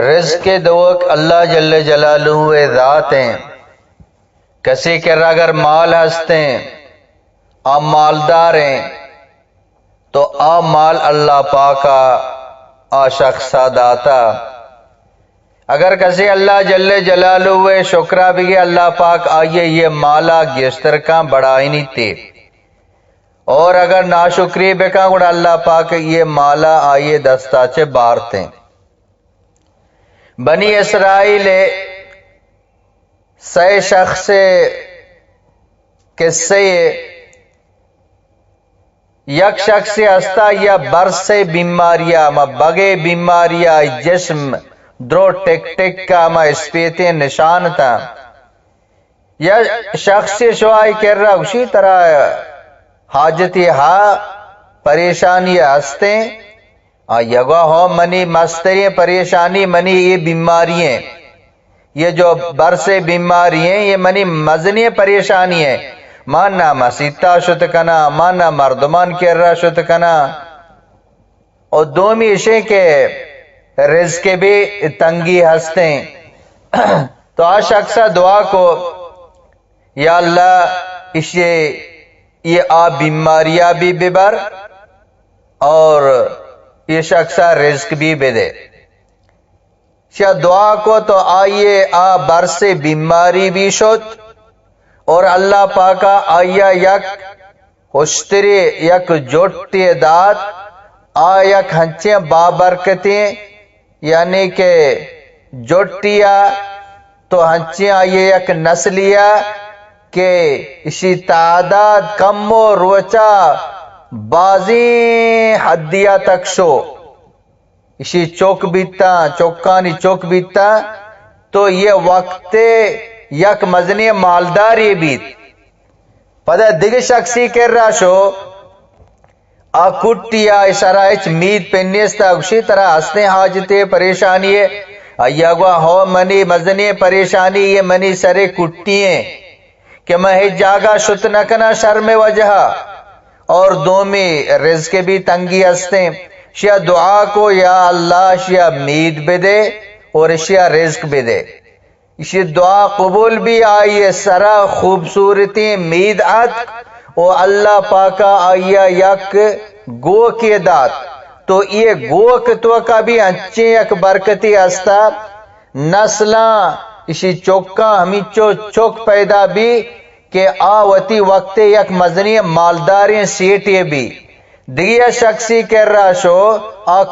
رزق کے دوک اللہ جل جلالہ ذات ہیں. کسی کے اگر مال ہستے ہیں آپ مالدار ہیں تو آ مال اللہ پاکا آ شخصا داتا. اگر کسی اللہ جل جلالہ شکرہ بھی اللہ پاک آئیے یہ مالا گیشتر کا بڑائی نہیں تے، اور اگر ناشکری بکا گوڑا اللہ پاک یہ مالا آئیے دستاچے بارتے. بنی اسرائیل سے شخص قصے یک شخص ہستا یا برس بیماریاں ما بگے بیماریاں جسم درو ٹک ٹک کا ما اسپیتے نشان تھا. یا شخص شوائی کر رہا اسی طرح حاجتی پریشانی ہستے یگا ہو منی مستری پریشانی منی یہ بیماری ہیں، یہ جو برس بیماری ہیں یہ منی مزنی پریشانی ہے. مانا مسیطہ شت کنا، مانا مردمان کر رہا شت کنا، اور دومی اشے کے رزق بھی تنگی ہستے. تو آ شخصا دعا کو یا اللہ اسے یہ آپ بیماریاں بھی ببر اور یہ شخصا رزق بھی بے دے. شاہ دعا کو تو آئیے آ برس بیماری بھی شد اور اللہ پاکا آیا یک ہوشتری یک جوٹی داد آ یک ہنچیں بابرکتیں، یعنی کہ جوٹیا تو ہنچیں آئیے یک نسلیا کہ اسی تعداد کم و روچا بازی حدیہ تک شو اسی چوک بیتا چوکانی چوک بیتا. تو یہ وقت یک مزنی مالداری بیت پدہ دیگه شخصی کر رہا شو آکوٹیا اشارائچ مید پینیستا اسی طرح ہستے حاجتے پریشانی ہے ایاگوا ہو منی مزنی پریشانی یہ منی سرے کٹی ہیں کہ میں جاگا شت نکنا شرم وجہ اور دومی رزق بھی تنگی ہستے. شیا دعا کو یا اللہ شیا مید بے دے اور شیا رزق بے دے. اسی دعا قبول بھی آئیے سرا خوبصورتی مید آت او اللہ پاکا آئیا یک گو کی دات. تو یہ گو کتو کا بھی اچھے یک برکتی ہستا نسلاں اسی چوکا ہمیں چوک پیدا بھی کہ آوتی وقت یک مزنی مالداری سیٹی بھی. دیگه شخصی کر رہا شو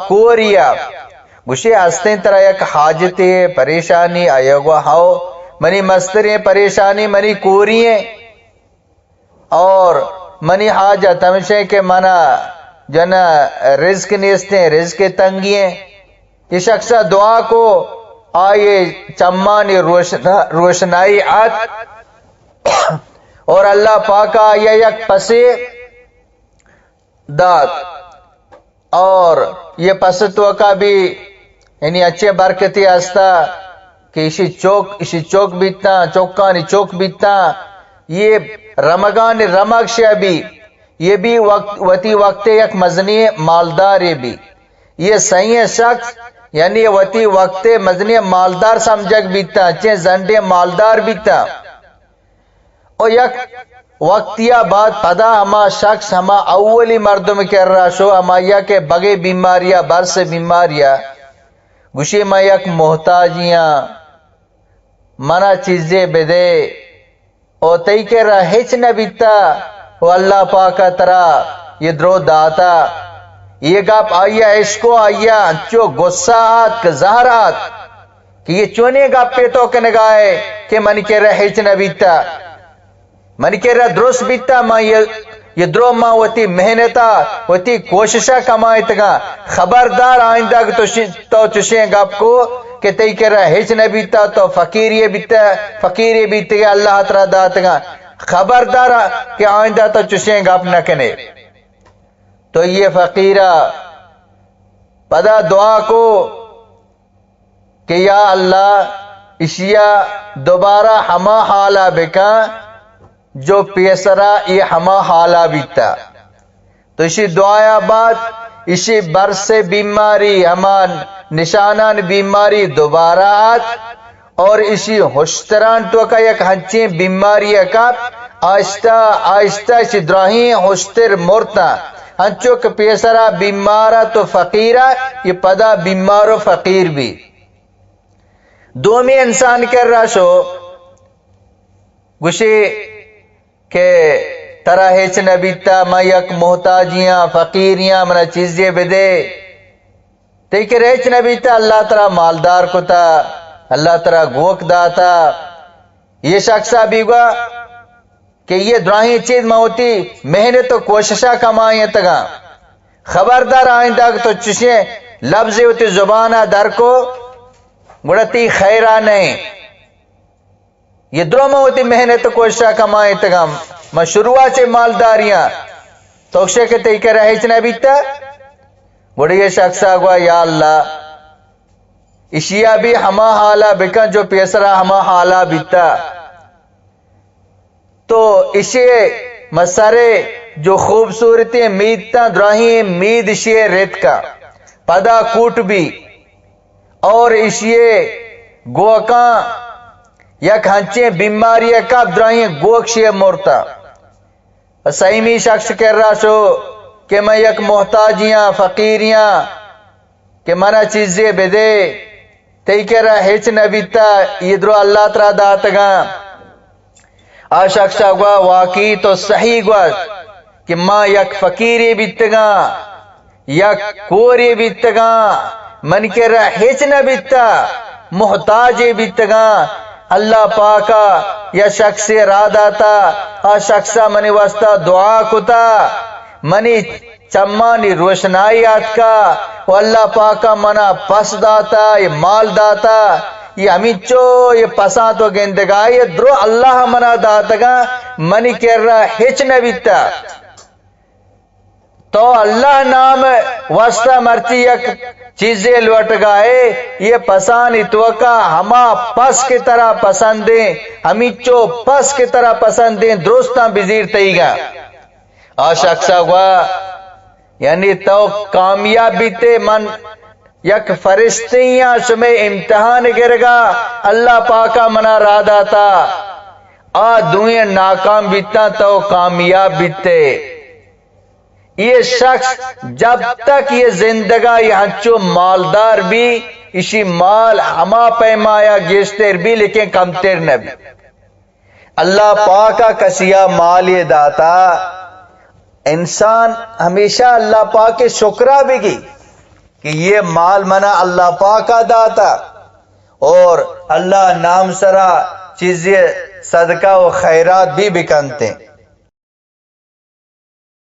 کوریا گوشی ہستیں طرح یک حاجتی پریشانی آیگو ہاو منی مستری پریشانی منی کوری ہیں اور منی حاجت ہمشہ کہ منا جنا رزق نیستے رزق تنگی ہیں. یہ شخص دعا کو آئے چمانی روشنائی آت اور اللہ پاکا یہ یک پسی داد اور یہ پستو کا بھی یعنی اچھے برکتی ہستا کہ اسی چوک بیتا چوکانی چوک بیتا. یہ رمگان رمگ شیا بھی یہ بھی وتی وقت یک مزنی مالدار بھی یہ صحیح شخص یعنی وتی وقت مزنی مالدار سمجھک بیتا اچھے زنڈے مالدار بیتا. اور یک وقتیا بعد پدا ہما شخص ہما اولی مردم کر رہا شو ہما یا کہ بگے بیماریاں برس بیماریاں گوشی ما یک محتاجیاں منا چیزیں بے دے اور تی کر رہا ہچ نبیتا وہ اللہ پاکا ترا یہ درو داتا. یہ گپ آیا عشقو آیا چو غصہ آت کہ زہر آت کہ یہ چونے گپ پہ تو کنگائے کہ من کر رہا ہچ نبیتا من کہہ رہا درست بیتا ماں یہ درو ماں وتی محنتا وتی کوششہ کمائے تگا خبردار آئندہ تو چشیں گپ کو کہ تی کہہ رہا ہچ نہ بیتا تو فقیری بیتا گا اللہ ترہ داتگا خبردار کہ آئندہ تو چشیں گپ نہ کنے. تو یہ فقیرہ پدا دعا کو کہ یا اللہ اشیا دوبارہ ہما حالہ بکا جو پیسرا یہ ہما حالہ بیتا. تو اسی دعایا بعد اسی برس سے بیماری امان نشانان بیماری دوبارہ آت اور اسی ہوشتران تو کا یک ہنچیں بیماری کا آہستہ آہستہ اسی دراہی ہوشتر مرتا ہنچو کہ پیسرا بیمارا تو فقیرہ یہ پدا بیمار و فقیر بھی دومی انسان کر رہا شو گوشی کہ ترا ہیچ نبیتا میں یک محتاجیاں فقیریاں منا چیزیں بدے تیکر ہیچ نبیتا اللہ ترا مالدار کو تا اللہ ترا گوک داتا یہ شخصہ بھی گوا کہ یہ دراہی چیز میں ہوتی محنت و کوششہ کمائیں تگا خبردار آئندہ تو چشیں لفظ ہوتی زبانہ در کو گڑتی خیرہ نہیں یہ دروں میں ہوتی محنت و کوششہ کمائیں تگا میں شروعات سے مالداریاں توکشے کے تیکہ رہیچ نبیتا گڑی یہ شخصہ گوا یا اللہ اشیاء بھی ہما حالا بکن جو پیسرا ہما حالا بیتا تو اسے مسارے جو خوبصورتی میدتا دراہی مید اسے ریت کا پدا کوٹ بھی اور اسے گوکاں یک ہنچیں بیماری کا دراہی گوک شے مرتا سیمی شخص کہہ رہا شو کہ میں یک محتاجیاں فقیریاں کہ منا چیزیں بدے تی کہہ رہا ہیچ نبیتا یہ درو اللہ ترا داتگا شخص گوا واقعی تو صحیح گوا کہ ماں یک فقیری بیتگا یک کوری بیتگا من کہہ رہا ہیچ نبیتا محتاجی بیتگا اللہ پاکا یا شخص را داتا شخصا منی واسطہ دعا کتا منی چمانی روشنائی آت کا وہ اللہ پاکا منا پس داتا یہ مال داتا یہ ہمیچو یہ پساں تو گندگا یہ درو اللہ منا داتگا منی کہہ رہا ہچ نبیتا تو اللہ نام واسطہ مرچی یک چیزیں لوٹ گائے یہ پسان اتوکا ہما پس کی طرح پسندیں ہمیچو پس کی طرح پسندیں درستاں بزیر تیگا شخصا ہوا یعنی تو کامیاب بیتے من یک فرشتیاں شمیں امتحان گرگا اللہ پاکا منا را داتا دوئیں ناکام بیتا تو کامیاب بیتے یہ شخص جب تک یہ زندگا یہاں چو مالدار بھی اسی مال ہما پیمایا گیشتر بھی لیکن کمتر نبی اللہ پاکا کسیا مال یہ داتا انسان ہمیشہ اللہ پاک کے شکرہ بھی کی کہ یہ مال منا اللہ پاک کا داتا اور اللہ نام سرا چیزیں صدقہ و خیرات بھی بکنتے